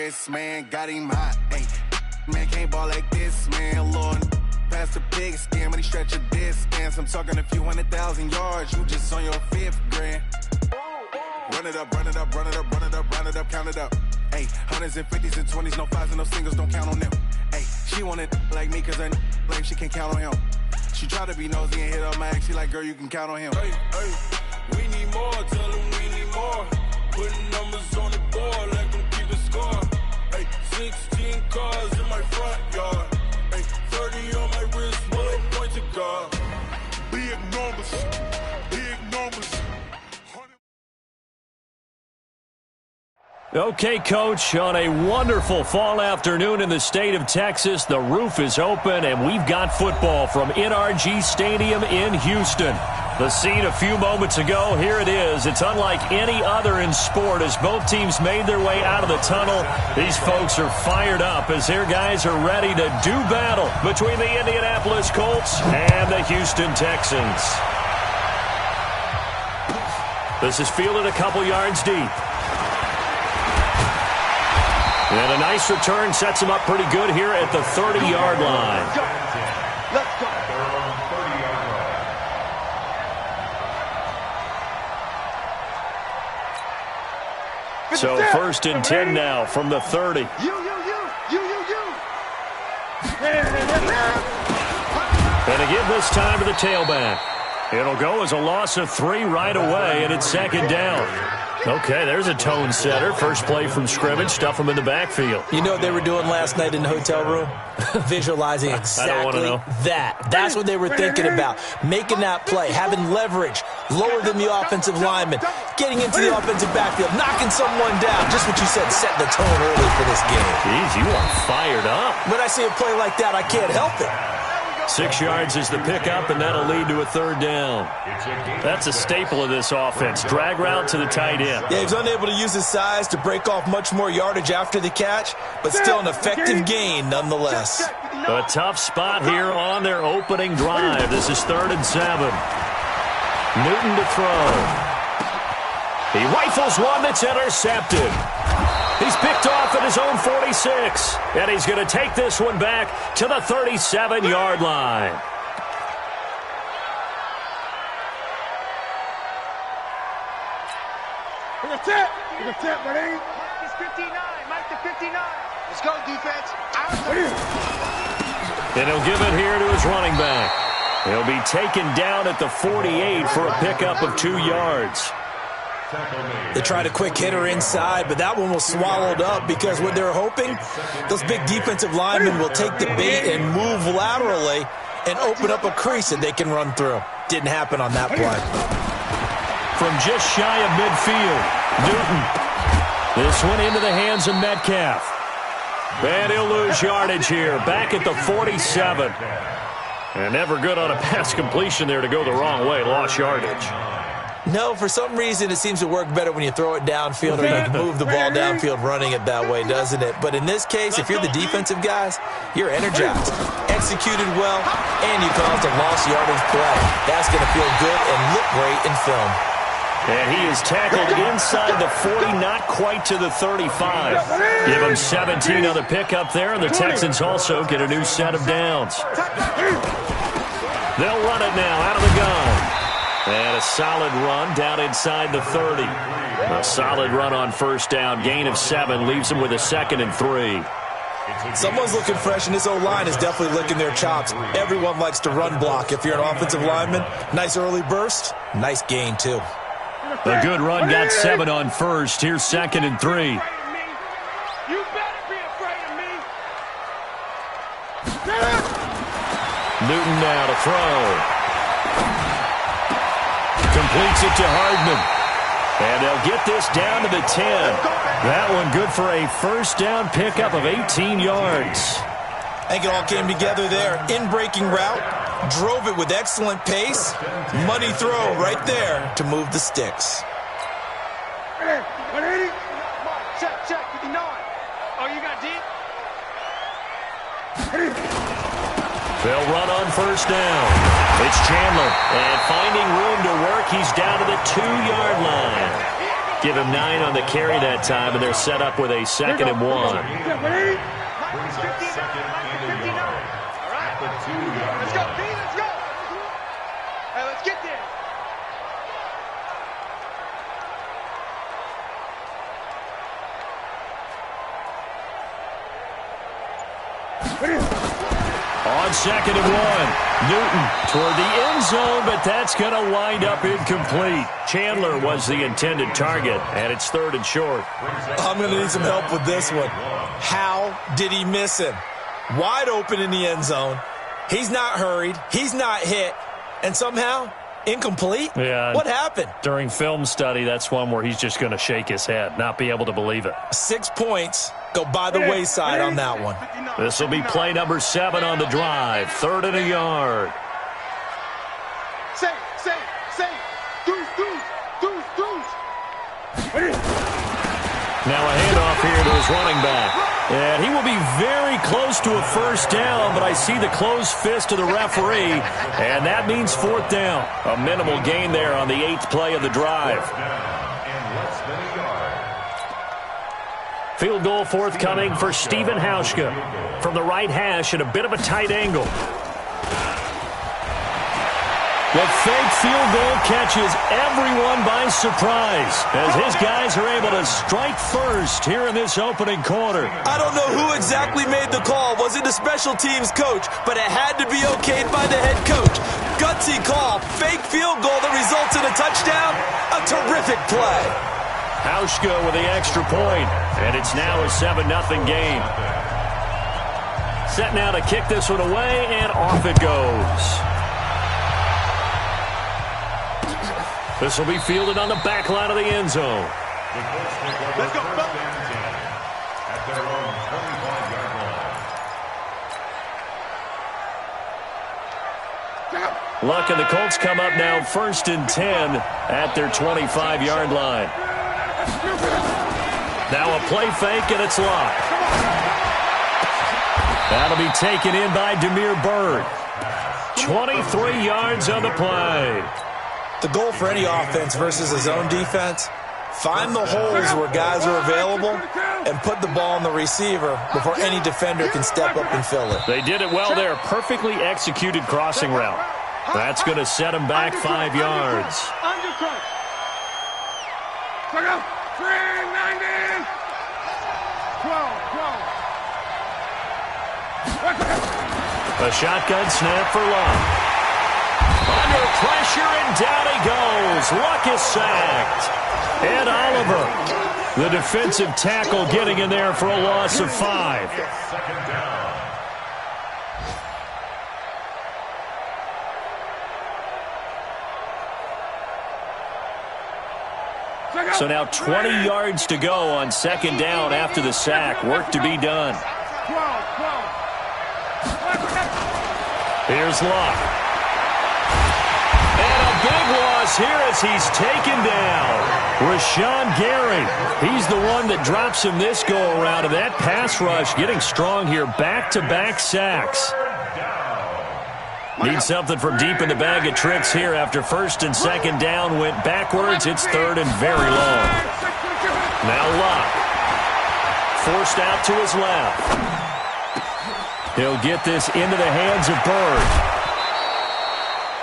yes, man, got him hot. Hey, man, can't ball like this, man. Lord, past the big skin, but he stretch a distance. I'm talking a few 100,000 yards. You just on your 5th grand. Run it up, run it up, run it up, run it up, run it up, count it up. Hey, hundreds and 50s and 20s, no 5s and no singles, don't count on them. Hey, she want it like me, cause her like she can count on him. She try to be nosy and hit up my ex. She like, girl, you can count on him. Hey, hey, we need more, tell them we need more. Putting numbers on the board, like them keep a score. Hey, 16 cars in my front yard. Hey, 30 on my wrist, one point to guard. Big numbers, big numbers. Okay, Coach, on a wonderful fall afternoon in the state of Texas, the roof is open, and we've got football from NRG Stadium in Houston. The scene a few moments ago, here it is. It's unlike any other in sport as both teams made their way out of the tunnel. These folks are fired up as their guys are ready to do battle between the Indianapolis Colts and the Houston Texans. This is fielded a couple yards deep. And a nice return sets him up pretty good here at the 30-yard line. Let's go. So 1st and 10 now from the 30. You. And again this time to the tailback. It'll go as a loss of 3 right away, and it's 2nd down. Okay, there's a tone setter. First play from scrimmage, stuff them in the backfield. You know what they were doing last night in the hotel room? Visualizing exactly that. That's what they were thinking about. Making that play, having leverage, lower than the offensive lineman, getting into the offensive backfield, knocking someone down. Just what you said, set the tone early for this game. Jeez, you are fired up. When I see a play like that, I can't help it. 6 yards is the pickup, and that'll lead to a 3rd down. That's a staple of this offense. Drag route to the tight end. Yeah, he's unable to use his size to break off much more yardage after the catch, but still an effective gain nonetheless. A tough spot here on their opening drive. This is 3rd and 7. Newton to throw. He rifles one that's intercepted. He's picked off at his own 46, and he's going to take this one back to the 37-yard line. Mark is 59. Mike to 59. Let's go, defense. And he'll give it here to his running back. He'll be taken down at the 48 for a pickup of 2 yards. They tried a quick hitter inside, but that one was swallowed up because what they're hoping, those big defensive linemen will take the bait and move laterally and open up a crease that they can run through. Didn't happen on that play. From just shy of midfield, Newton. This one into the hands of Metcalf. And he'll lose yardage here, back at the 47. And never good on a pass completion there to go the wrong way, lost yardage. No, for some reason it seems to work better when you throw it downfield or you move the ball downfield running it that way, doesn't it? But in this case, if you're the defensive guys, you're energized, executed well, and you caused a lost yardage play. That's going to feel good and look great in film. And he is tackled inside the 40, not quite to the 35. Give him 17 on the pickup there, and the Texans also get a new set of downs. They'll run it now out of the gun. And a solid run down inside the 30. A solid run on 1st down. Gain of 7 leaves them with a 2nd and 3. Someone's looking fresh, and this O-line is definitely licking their chops. Everyone likes to run block. If you're an offensive lineman, nice early burst, nice gain too. A good run got 7 on 1st. Here's 2nd and 3. You better be afraid of me. Newton now to throw. Completes it to Hardman. And they'll get this down to the 10. That one good for a 1st down pickup of 18 yards. I think it all came together there. In-breaking route, drove it with excellent pace. Money throw right there to move the sticks. Check, 59. Oh, you got deep? They'll run on 1st down. It's Chandler, and finding room to work, he's down to the 2-yard line. Give him 9 on the carry that time, and they're set up with a 2nd and 1. All right. Let's go, B. Let's go. Hey, let's get there. On 2nd and 1, Newton toward the end zone, but that's going to wind up incomplete. Chandler was the intended target, and it's 3rd and short. I'm going to need some help with this one. How did he miss him? Wide open in the end zone. He's not hurried. He's not hit. And somehow, incomplete? Yeah. What happened? During film study, that's one where he's just going to shake his head, not be able to believe it. 6 points go by the wayside on that one. This will be play number 7 on the drive. 3rd and a yard. Say. Deuce. Now a handoff here to his running back. And he will be very close to a 1st down, but I see the closed fist of the referee, and that means 4th down. A minimal gain there on the 8th play of the drive. Field goal forthcoming for Stephen Hauschka from the right hash at a bit of a tight angle. The fake field goal catches everyone by surprise as his guys are able to strike first here in this opening quarter. I don't know who exactly made the call. Was it the special teams coach? But it had to be okayed by the head coach. Gutsy call. Fake field goal that results in a touchdown. A terrific play. Hauschka with the extra point, and it's now a 7-0 game. Set now to kick this one away, and off it goes. This will be fielded on the back line of the end zone. Let's go. Luck and the Colts come up now 1st and 10 at their 25-yard line. Now a play fake, and it's Luck. That'll be taken in by Demir Bird. 23 yards on the play. The goal for any offense versus a zone defense, find the holes where guys are available and put the ball on the receiver before any defender can step up and fill it. They did it well there. Perfectly executed crossing route. That's going to set them back 5 yards. Undercut. 390. 12. A shotgun snap for Luck. Under pressure, and down he goes. Luck is sacked. And Oliver, the defensive tackle, getting in there for a loss of 5. So now 20 yards to go on 2nd down after the sack. Work to be done. Here's Luck. And a big loss here as he's taken down. Rashawn Gary, he's the one that drops him this go-around. And that pass rush getting strong here. Back-to-back sacks. Need something from deep in the bag of tricks here after 1st and 2nd down went backwards. It's 3rd and very long. Now Luck. Forced out to his left. He'll get this into the hands of Bird.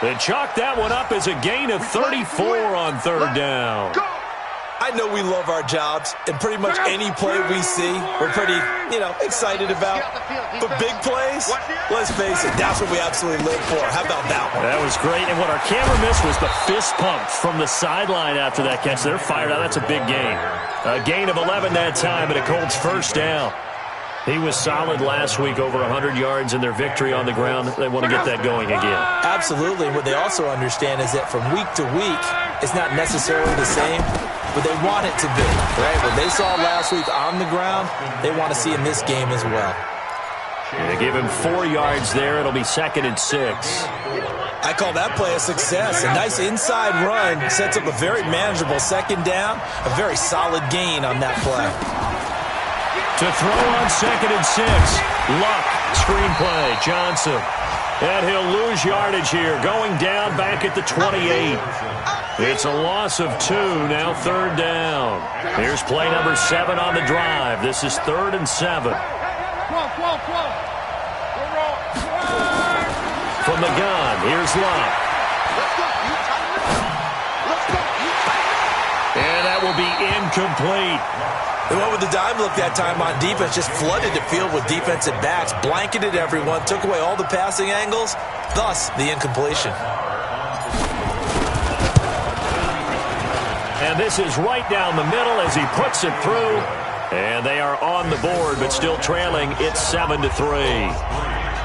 They chalk that one up as a gain of 34 on 3rd down. I know we love our jobs, and pretty much any play we see, we're pretty, excited about. But big plays, let's face it, that's what we absolutely live for. How about that one? That was great, and what our camera missed was the fist pump from the sideline after that catch. They're fired out. That's a big gain. A gain of 11 that time, and a Colts 1st down. He was solid last week, over 100 yards in their victory on the ground. They want to get that going again. Absolutely. What they also understand is that from week to week, it's not necessarily the same, but they want it to be. Right? What they saw last week on the ground, they want to see in this game as well. They give him 4 yards there. It'll be 2nd and 6. I call that play a success. A nice inside run sets up a very manageable 2nd down, a very solid gain on that play. To throw on 2nd and 6. Luck, screenplay, Johnson. And he'll lose yardage here, going down back at the 28. It's a loss of 2, now 3rd down. Here's play number 7 on the drive. This is 3rd and 7. From the gun, here's Luck. And that will be incomplete. They went with the dime look that time on defense, just flooded the field with defensive backs, blanketed everyone, took away all the passing angles, thus the incompletion. And this is right down the middle as he puts it through. And they are on the board, but still trailing. It's 7-3.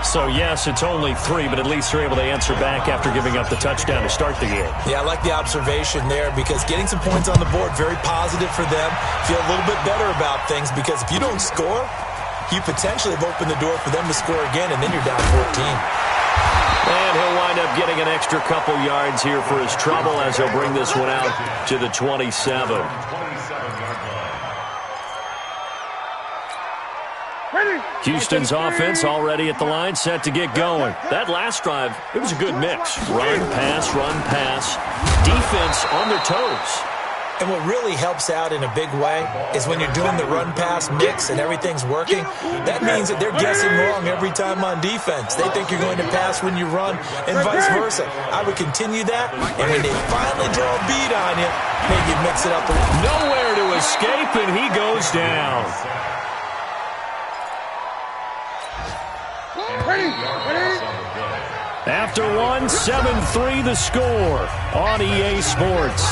So, yes, it's only 3, but at least they're able to answer back after giving up the touchdown to start the game. Yeah, I like the observation there because getting some points on the board, very positive for them. Feel a little bit better about things because if you don't score, you potentially have opened the door for them to score again, and then you're down 14. And he'll wind up getting an extra couple yards here for his trouble as he'll bring this one out to the 27. Houston's offense already at the line, set to get going. That last drive, it was a good mix. Run, pass. Defense on their toes. And what really helps out in a big way is when you're doing the run-pass mix and everything's working, that means that they're guessing wrong every time on defense. They think you're going to pass when you run and vice versa. I would continue that, and when they finally draw a beat on you, maybe mix it up a little. Nowhere to escape, and he goes down. After 7-3 the score on EA Sports.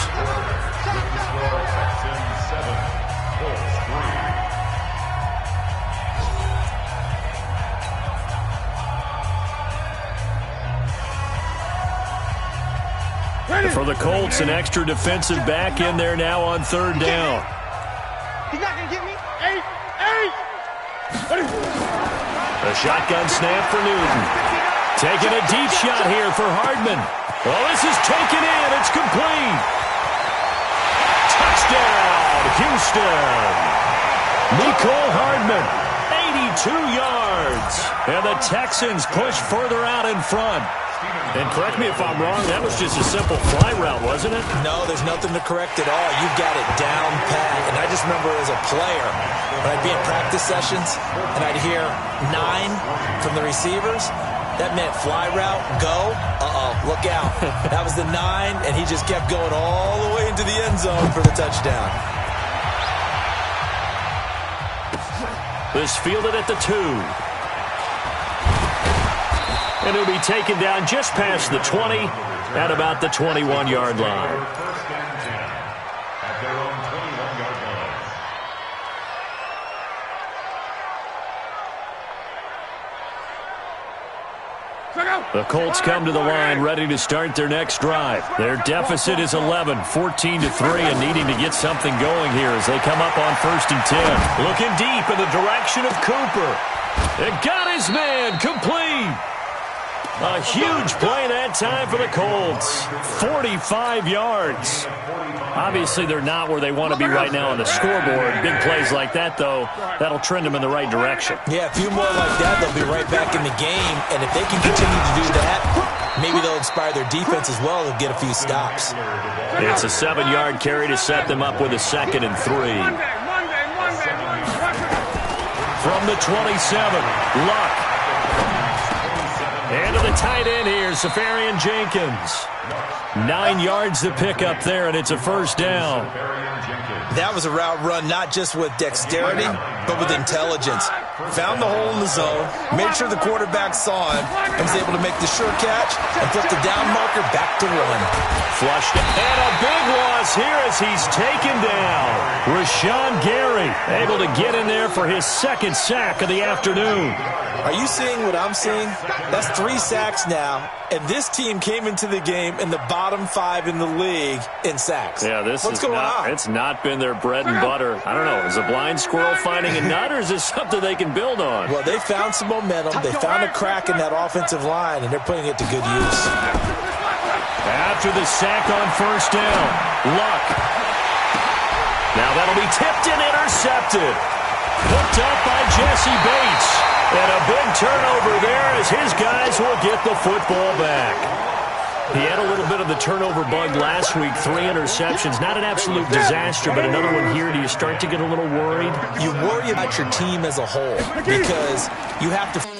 For the Colts, an extra defensive back in there now on 3rd down. He's not going to get me. 8. A shotgun snap for Newton. Taking a deep shot here for Hardman. Well, this is taken in. It's complete. Touchdown, Houston. Nicole Hardman, 82 yards. And the Texans push further out in front. And correct me if I'm wrong, that was just a simple fly route, wasn't it? No, there's nothing to correct at all. You've got it down pat. And I just remember as a player, when I'd be in practice sessions and I'd hear 9 from the receivers, that meant fly route, go, look out. That was the 9, and he just kept going all the way into the end zone for the touchdown. This fielded at the 2. And it'll be taken down just past the 20 at about the 21-yard line. The Colts come to the line ready to start their next drive. Their deficit is 11, 14-3, and needing to get something going here as they come up on 1st and 10. Looking deep in the direction of Cooper. It got his man complete. A huge play that time for the Colts. 45 yards. Obviously, they're not where they want to be right now on the scoreboard. Big plays like that, though, that'll trend them in the right direction. Yeah, a few more like that, they'll be right back in the game. And if they can continue to do that, maybe they'll inspire their defense as well. They'll get a few stops. It's a 7-yard carry to set them up with a 2nd and 3. From the 27, Luck. And to the tight end here, Safarian Jenkins. 9 yards to pick up there, and it's a 1st down. That was a route run not just with dexterity, but with intelligence. Found the hole in the zone, made sure the quarterback saw him, and was able to make the sure catch and flip the down marker back to run. Flushed it. And a big loss here as he's taken down. Rashawn Gary able to get in there for his 2nd sack of the afternoon. Are you seeing what I'm seeing? That's 3 sacks now, and this team came into the game in the bottom 5 in the league in sacks. Yeah, What's going on? It's not been their bread and butter. I don't know. Is a blind squirrel finding a nut, or is this something they can build on? Well, they found some momentum. They found a crack in that offensive line, and they're putting it to good use. After the sack on 1st down, Luck. Now that'll be tipped and intercepted. Hooked up by Jesse Bates. And a big turnover there as his guys will get the football back. He had a little bit of the turnover bug last week, 3 interceptions. Not an absolute disaster, but another one here. Do you start to get a little worried? You worry about your team as a whole because you have to...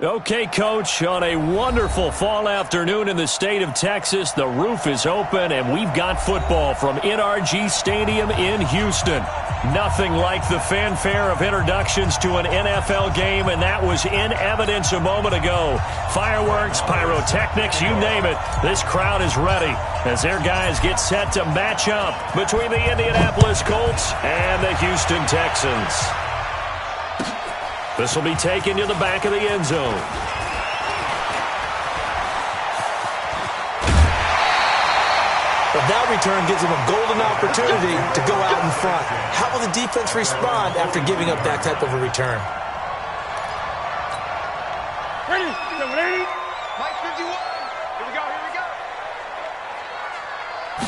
Okay, Coach, on a wonderful fall afternoon in the state of Texas, the roof is open, and we've got football from NRG Stadium in Houston. Nothing like the fanfare of introductions to an NFL game, and that was in evidence a moment ago. Fireworks, pyrotechnics, you name it. This crowd is ready as their guys get set to match up between the Indianapolis Colts and the Houston Texans. This will be taken to the back of the end zone. But that return gives them a golden opportunity to go out in front. How will the defense respond after giving up that type of a return? Ready? Mike 51. Here we go, here we go.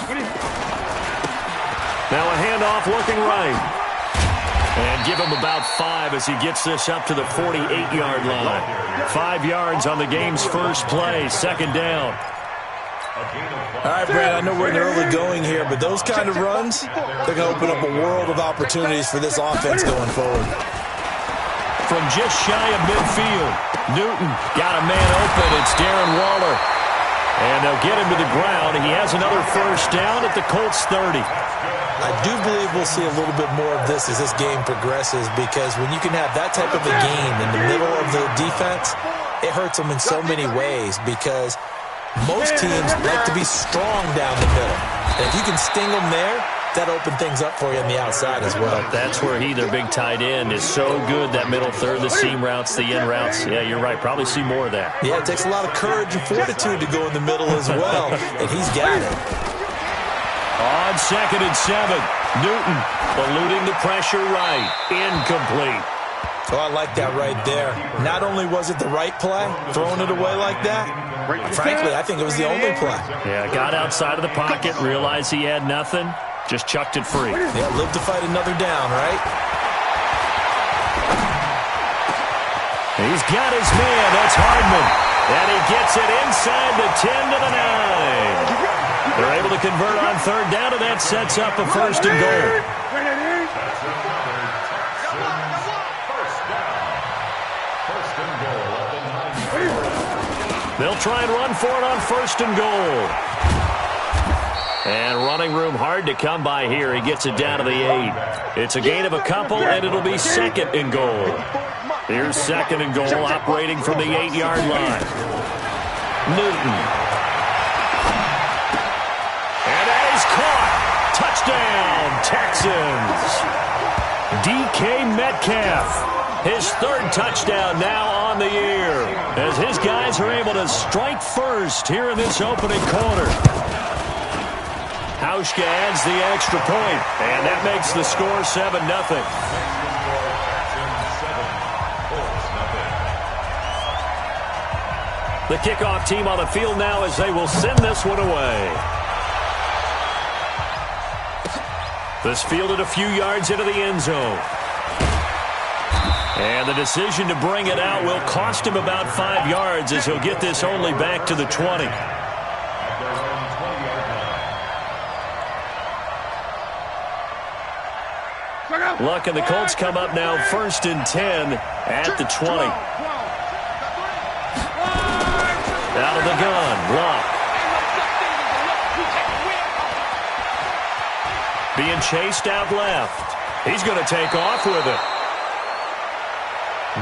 Ready? Now a handoff looking right. And give him about 5 as he gets this up to the 48-yard line. 5 yards on the game's first play, second down. All right, Brad, I know we're in the early going here, but those kind of runs, they're going to open up a world of opportunities for this offense going forward. From just shy of midfield, Newton got a man open. It's Darren Waller. And they'll get him to the ground. He has another first down at the Colts 30. I do believe we'll see a little bit more of this as this game progresses, because when you can have that type of a game in the middle of the defense, it hurts them in so many ways, because most teams like to be strong down the middle. And if you can sting them there, that opens things up for you on the outside as well. That's where their big tight end, is so good, that middle third, the seam routes, the in routes. Yeah, you're right. Probably see more of that. Yeah, it takes a lot of courage and fortitude to go in the middle as well, and he's got it. On 2nd and 7, Newton eluding the pressure right. Incomplete. Oh, I like that right there. Not only was it the right play, throwing it away like that, frankly, I think it was the only play. Yeah, got outside of the pocket, realized he had nothing, just chucked it free. Yeah, live to fight another down, right? He's got his man. That's Hardman. And he gets it inside the 10 to the 9. They're able to convert on third down, and that sets up a first and goal. They'll try and run for it on first and goal. And running room hard to come by here. He gets it down to the 8. It's a gain of a couple, and it'll be 2nd and goal. Here's 2nd and goal, operating from the 8-yard line. Newton. Caught. Touchdown, Texans. DK Metcalf, his 3rd touchdown now on the year, as his guys are able to strike first here in this opening quarter. Hauschka adds the extra point, and that makes the score 7-0. The kickoff team on the field now as they will send this one away. This fielded a few yards into the end zone. And the decision to bring it out will cost him about 5 yards as he'll get this only back to the 20. Luck and the Colts come up now 1st and 10 at the 20. Out of the gun, Luck. Being chased out left. He's going to take off with it.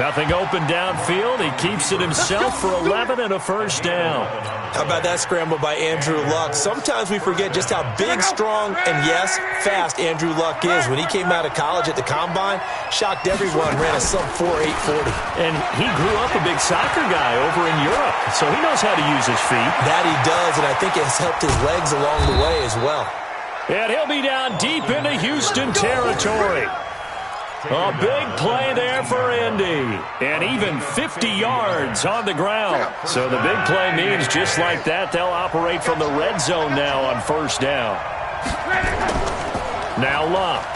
Nothing open downfield. He keeps it himself for 11 and a first down. How about that scramble by Andrew Luck? Sometimes we forget just how big, strong, and, yes, fast Andrew Luck is. When he came out of college at the Combine, shocked everyone, ran a sub-4 840. And he grew up a big soccer guy over in Europe, so he knows how to use his feet. That he does, and I think it has helped his legs along the way as well. And he'll be down deep into Houston territory. A big play there for Indy. And even 50 yards on the ground. So the big play means just like that, they'll operate from the red zone now on first down. Now Luck.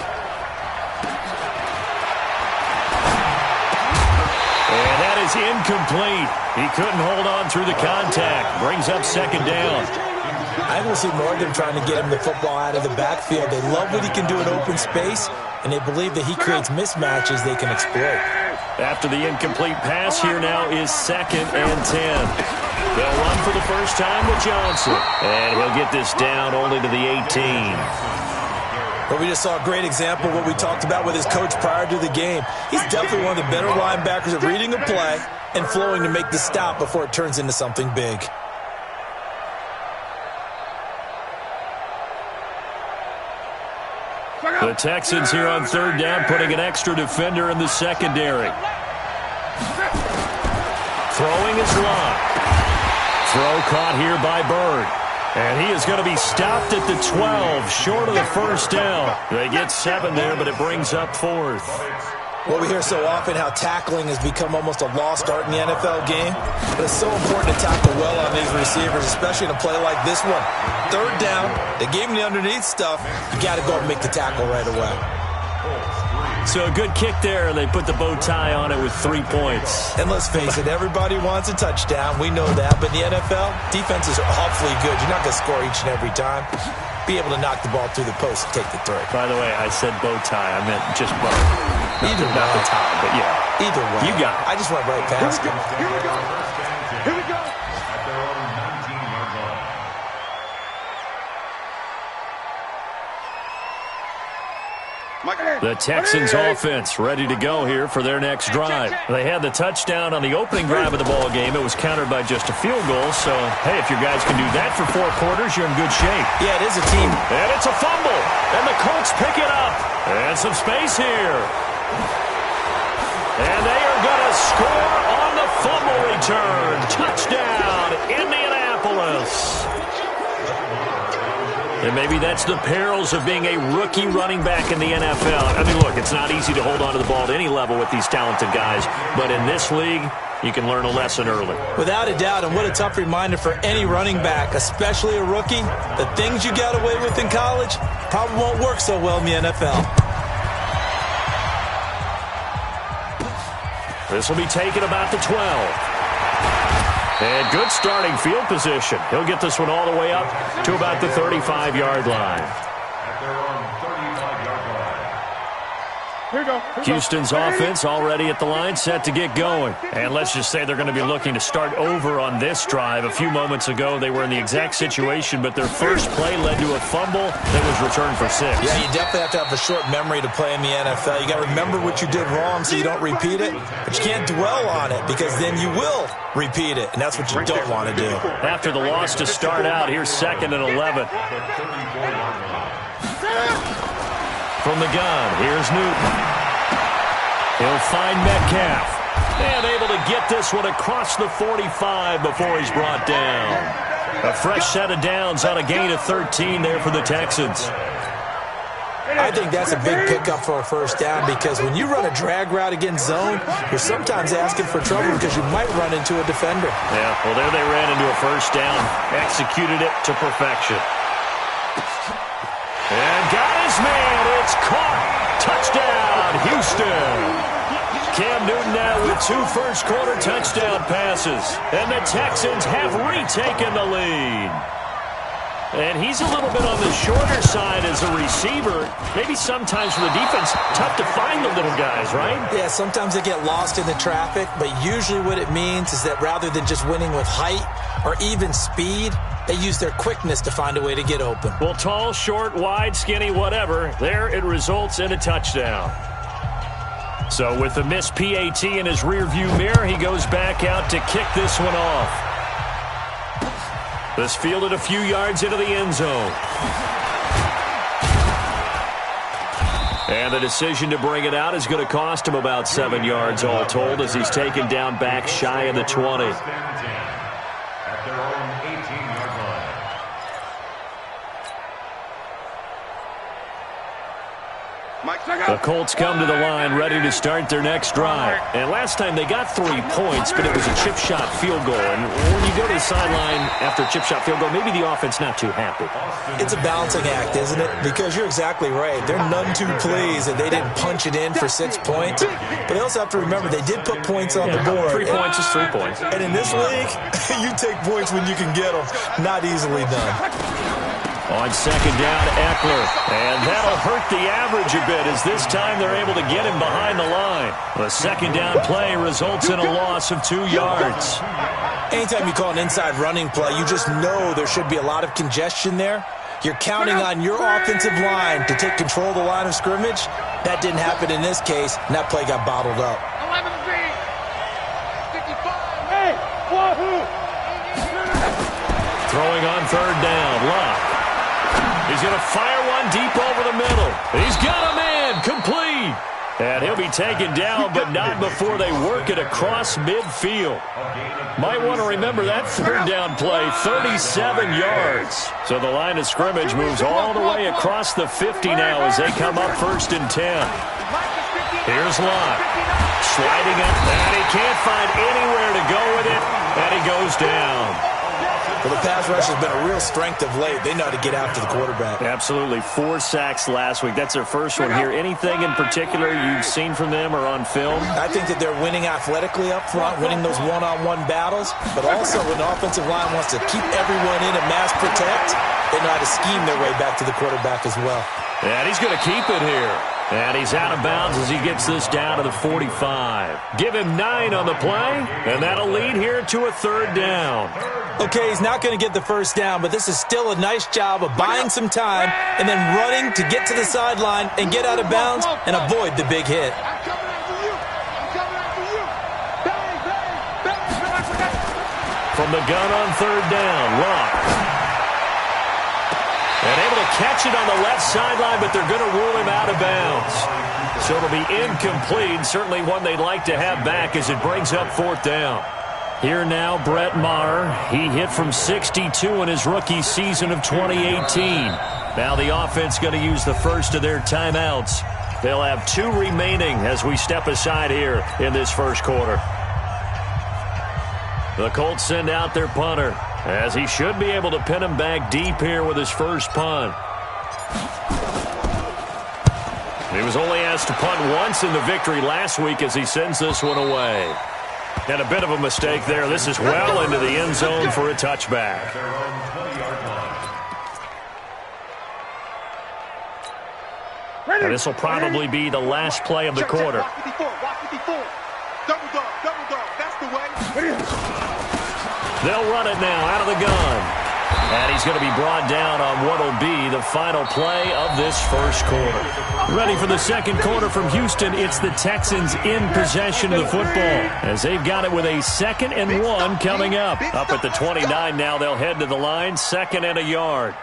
And that is incomplete. He couldn't hold on through the contact. Brings up second down. I will see more of them trying to get him the football out of the backfield. They love what he can do in open space, and they believe that he creates mismatches they can exploit. After the incomplete pass, here now is 2nd and 10. They'll run for the first time with Johnson, and he'll get this down only to the 18. But we just saw a great example of what we talked about with his coach prior to the game. He's definitely one of the better linebackers at reading a play and flowing to make the stop before it turns into something big. The Texans here on third down, putting an extra defender in the secondary. Throwing is Luck. Throw caught here by Bird. And he is going to be stopped at the 12, short of the first down. They get 7 there, but it brings up 4th. Well, we hear so often how tackling has become almost a lost art in the NFL game. But it's so important to tackle well on these receivers, especially in a play like this one. Third down, they gave him the underneath stuff. You got to go and make the tackle right away. So a good kick there. They put the bow tie on it with 3 points. And let's face it, everybody wants a touchdown. We know that. But in the NFL, defenses are awfully good. You're not going to score each and every time. Be able to knock the ball through the post and take the throw. By the way, I said bow tie. I meant just bow. Either way. Not the tie, but yeah. Either way. You got it. I just went right past him. Here we go. Here we go. The Texans offense ready to go here for their next drive. They had the touchdown on the opening drive of the ball game. It was countered by just a field goal. So, hey, if your guys can do that for 4 quarters, you're in good shape. Yeah, it is a team. And it's a fumble. And the Colts pick it up. And some space here. And they are going to score on the fumble return. Touchdown, Indianapolis. And maybe that's the perils of being a rookie running back in the NFL. I mean, look, it's not easy to hold on to the ball at any level with these talented guys. But in this league, you can learn a lesson early. Without a doubt, and what a tough reminder for any running back, especially a rookie. The things you got away with in college probably won't work so well in the NFL. This will be taken about the 12. And good starting field position. He'll get this one all the way up to about the 35-yard line. Here we go. Houston's offense already at the line, set to get going. And let's just say they're going to be looking to start over on this drive. A few moments ago, they were in the exact situation, but their first play led to a fumble that was returned for 6. Yeah, you definitely have to have a short memory to play in the NFL. You got to remember what you did wrong so you don't repeat it, but you can't dwell on it because then you will repeat it, and that's what you don't want to do. After the loss to start out, here's 2nd and 11. From the gun, here's Newton. He'll find Metcalf. And able to get this one across the 45 before he's brought down. A fresh set of downs on a gain of 13 there for the Texans. I think that's a big pickup for a first down because when you run a drag route against zone, you're sometimes asking for trouble because you might run into a defender. Yeah, well, there they ran into a first down. Executed it to perfection. And got his man. It's caught. Touchdown, Houston. Cam Newton now with 2 first-quarter touchdown passes. And the Texans have retaken the lead. And he's a little bit on the shorter side as a receiver. Maybe sometimes for the defense, tough to find the little guys, right? Yeah, sometimes they get lost in the traffic, but usually what it means is that rather than just winning with height or even speed, they use their quickness to find a way to get open. Well, tall, short, wide, skinny, whatever, there it results in a touchdown. So with the missed PAT in his rearview mirror, he goes back out to kick this one off. This fielded a few yards into the end zone. And the decision to bring it out is going to cost him about 7 yards all told as he's taken down back shy of the 20. At their own 18-yard line. The Colts come to the line ready to start their next drive. And last time they got 3 points, but it was a chip shot field goal. And when you go to the sideline after a chip shot field goal, maybe the offense not too happy. It's a balancing act, isn't it? Because you're exactly right. They're none too pleased that they didn't punch it in for 6 points. But they also have to remember they did put points on the board. 3 points is 3 points. And in this league, you take points when you can get them. Not easily done. On second down, Eckler. And that'll hurt the average a bit as this time they're able to get him behind the line. The second down play results in a loss of 2 yards. Anytime you call an inside running play, you just know there should be a lot of congestion there. You're counting on your offensive line to take control of the line of scrimmage. That didn't happen in this case, and that play got bottled up. Throwing on third down, Locke. He's going to fire one deep over the middle. He's got a man, complete. And he'll be taken down, but not before they work it across midfield. Might want to remember that third down play, 37 yards. So the line of scrimmage moves all the way across the 50 now as they come up 1st and 10. Here's Locke. Sliding up, and he can't find anywhere to go with it, and he goes down. Well, the pass rush has been a real strength of late. They know how to get after the quarterback. Absolutely. 4 sacks last week. That's their first one here. Anything in particular you've seen from them or on film? I think that they're winning athletically up front, winning those one-on-one battles, but also when the offensive line wants to keep everyone in and mass protect, they know how to scheme their way back to the quarterback as well. And he's going to keep it here. And he's out of bounds as he gets this down to the 45. Give him 9 on the play, and that'll lead here to a 3rd down. Okay, he's not going to get the first down, but this is still a nice job of buying some time and then running to get to the sideline and get out of bounds and avoid the big hit. From the gun on 3rd down, Locke. And able to catch it on the left sideline, but they're going to rule him out of bounds. So it'll be incomplete, certainly one they'd like to have back as it brings up 4th down. Here now, Brett Maher. He hit from 62 in his rookie season of 2018. Now the offense going to use the first of their timeouts. They'll have 2 remaining as we step aside here in this first quarter. The Colts send out their punter, as he should be able to pin him back deep here with his first punt. He was only asked to punt once in the victory last week as he sends this one away. And a bit of a mistake there. This is well into the end zone for a touchback. And this will probably be the last play of the quarter. They'll run it now out of the gun. And he's going to be brought down on what will be the final play of this first quarter. Ready for the second quarter from Houston. It's the Texans in possession of the football as they've got it with a 2nd and 1 coming up. Up at the 29 now, they'll head to the line, 2nd and a yard.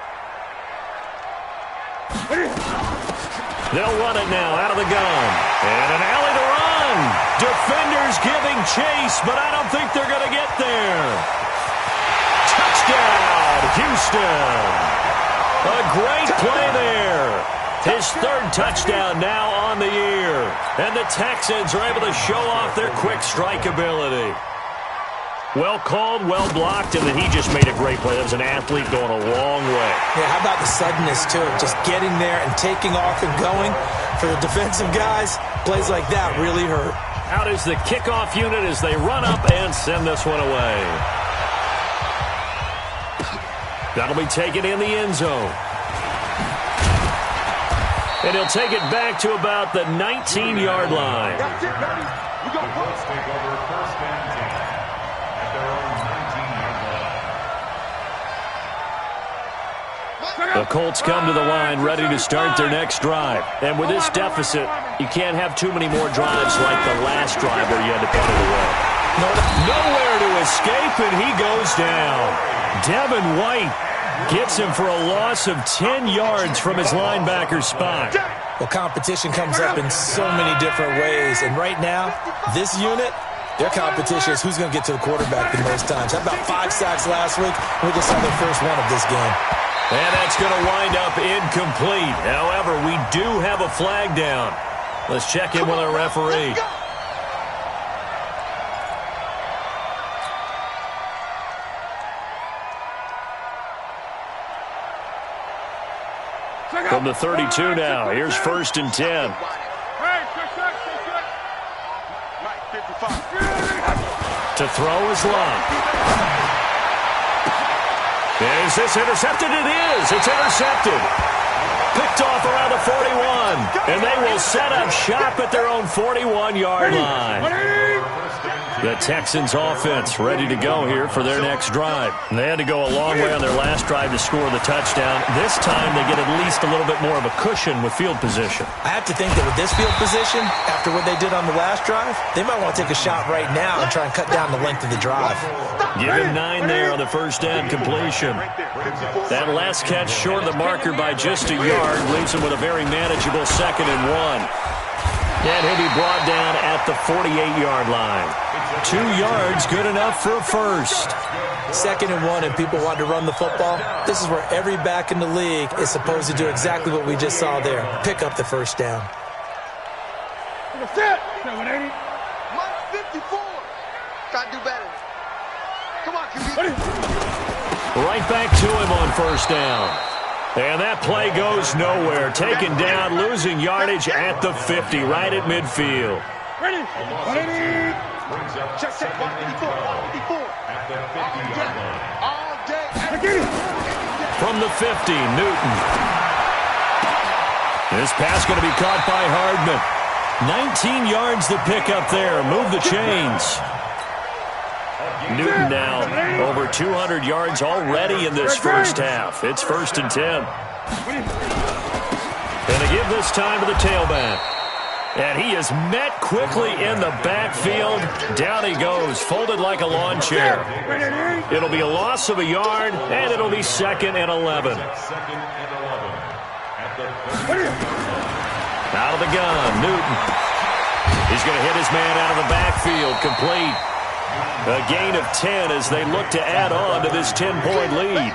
They'll run it now out of the gun. And an alley to run. Defenders giving chase, but I don't think they're going to get there. Touchdown, Houston. A great play there. His third touchdown now on the year. And the Texans are able to show off their quick strike ability. Well called, well blocked, and then he just made a great play. That was an athlete going a long way. Yeah, how about the suddenness, too? Just getting there and taking off and going. For the defensive guys, plays like that really hurt. Out is the kickoff unit as they run up and send this one away. That'll be taken in the end zone. And he'll take it back to about the 19-yard line. Let's take over first and 10 at their own 19-yard line. The Colts come to the line ready to start their next drive. And with this deficit, you can't have too many more drives like the last drive where you had to put it away. Nowhere to escape, and he goes down. Devin White gets him for a loss of 10 yards from his linebacker spot. Well, competition comes up in so many different ways. And right now, this unit, their competition is who's going to get to the quarterback the most times. How about 5 sacks last week? We just saw their first one of this game. And that's going to wind up incomplete. However, we do have a flag down. Let's check in with our referee. From the 32 now, here's first and 10. To throw is Love. Is this intercepted? It is. It's intercepted. Picked off around the 41. And they will set up shop at their own 41-yard line. The Texans offense ready to go here for their next drive. They had to go a long way on their last drive to score the touchdown. This time they get at least a little bit more of a cushion with field position. I have to think that with this field position, after what they did on the last drive, they might want to take a shot right now and try and cut down the length of the drive. Give him 9 there on the first down completion. That last catch short of the marker by just a yard leaves him with a very manageable 2nd and 1. And he'll be brought down at the 48-yard line. 2 yards, good enough for a first. 2nd and 1, and people want to run the football. This is where every back in the league is supposed to do exactly what we just saw there. Pick up the first down. Mike 54. Try to do better. Come on, QB. Right back to him on first down. And that play goes nowhere. Taken down, losing yardage at the 50, right at midfield. Ready? Check, 54. At the 50-yard line. All day. From the 50, Newton. This pass going to be caught by Hardman. 19 yards to pick up there. Move the chains. Newton now over 200 yards already in this first half. It's first and 10. Going to give this time to the tailback. And he is met quickly in the backfield. Down he goes, folded like a lawn chair. It'll be a loss of a yard, and it'll be 2nd and 11. Out of the gun, Newton. He's going to hit his man out of the backfield, complete. A gain of 10 as they look to add on to this 10-point lead.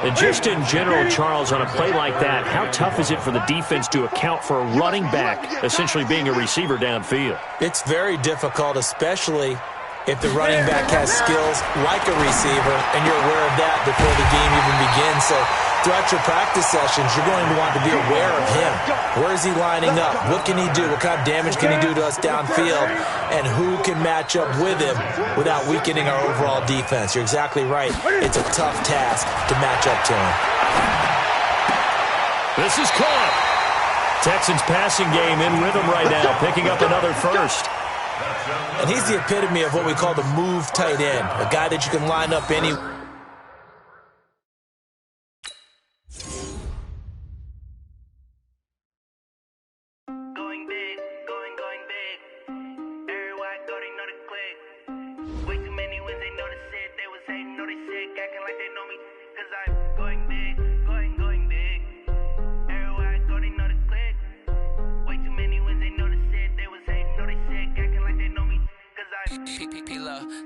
And just in general, Charles, on a play like that, how tough is it for the defense to account for a running back essentially being a receiver downfield? It's very difficult, especially if the running back has skills like a receiver, and you're aware of that before the game even begins. So throughout your practice sessions, you're going to want to be aware of him. Where is he lining up? What can he do? What kind of damage can he do to us downfield? And who can match up with him without weakening our overall defense? You're exactly right. It's a tough task to match up to him. This is caught. Texans passing game in rhythm right now, picking up another first. And he's the epitome of what we call the move tight end, a guy that you can line up any.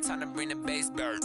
Time to bring the bass bird.